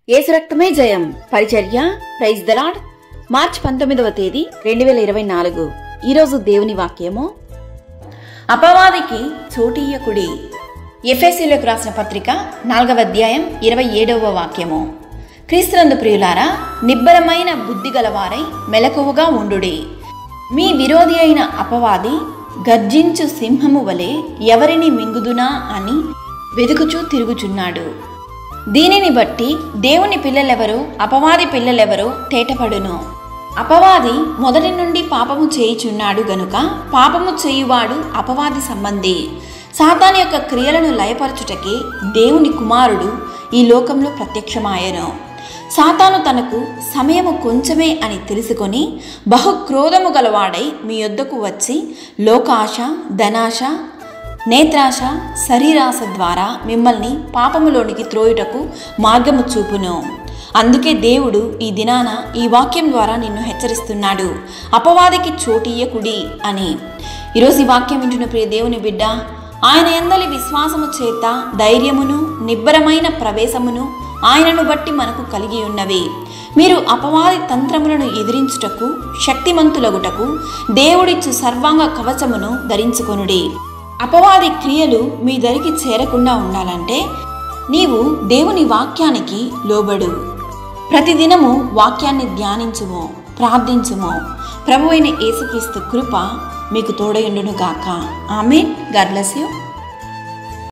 యేసు రక్తమే జయం పరిచర్య ప్రైజ్ ద లార్డ్. మార్చి 19వ తేదీ 2024. ఈరోజు దేవుని వాక్యము, అపవాదికి చోటియ్యకుడి. ఎఫెసీయులకు రాసిన పత్రిక 4వ అధ్యాయం 27వ వాక్యము. క్రీస్తునందు ప్రియులారా, నిబ్బరమైన బుద్ధి గలవారై మెలకువగా ఉండుడి. మీ విరోధి అయిన అపవాది గర్జించు సింహము వలె ఎవరిని మింగుదునా అని వెదుకుచూ తిరుగుచున్నాడు. దీనిని బట్టి దేవుని పిల్లలెవరో అపవాది పిల్లలెవరో తేటపడును. అపవాది మొదటి నుండి పాపము చేయుచున్నాడు గనుక పాపము చేయువాడు అపవాది సంబంధి. సాతాను యొక్క క్రియలను లయపరచుటకే దేవుని కుమారుడు ఈ లోకంలో ప్రత్యక్షమాయెను. సాతాను తనకు సమయము కొంచెమే అని తెలుసుకొని బహుక్రోధము గలవాడై మీ యొద్దకు వచ్చి లోకాశ, ధనాశ, నేత్రాశ, శరీరాశ ద్వారా మిమ్మల్ని పాపములోనికి త్రోయుటకు మార్గము చూపును. అందుకే దేవుడు ఈ దినాన ఈ వాక్యం ద్వారా నిన్ను హెచ్చరిస్తున్నాడు, అపవాదికి చోటియ్యకుడి అని. ఈరోజు ఈ వాక్యం వింటున్న ప్రియ దేవుని బిడ్డ, ఆయన యందలి విశ్వాసము చేత ధైర్యమును నిబ్బరమైన ప్రవేశమును ఆయనను బట్టి మనకు కలిగి ఉన్నవి. మీరు అపవాది తంత్రములను ఎదిరించుటకు శక్తిమంతులగుటకు దేవుడిచ్చు సర్వాంగ కవచమును ధరించుకొనుడి. అపవాది క్రియలు మీ దరికి చేరకుండా ఉండాలంటే నీవు దేవుని వాక్యానికి లోబడు. ప్రతిదినము వాక్యాన్ని ధ్యానించుము, ప్రార్థించుము. ప్రభువైన యేసుక్రీస్తు కృప మీకు తోడయుండును గాక. ఆమేన్. God bless you.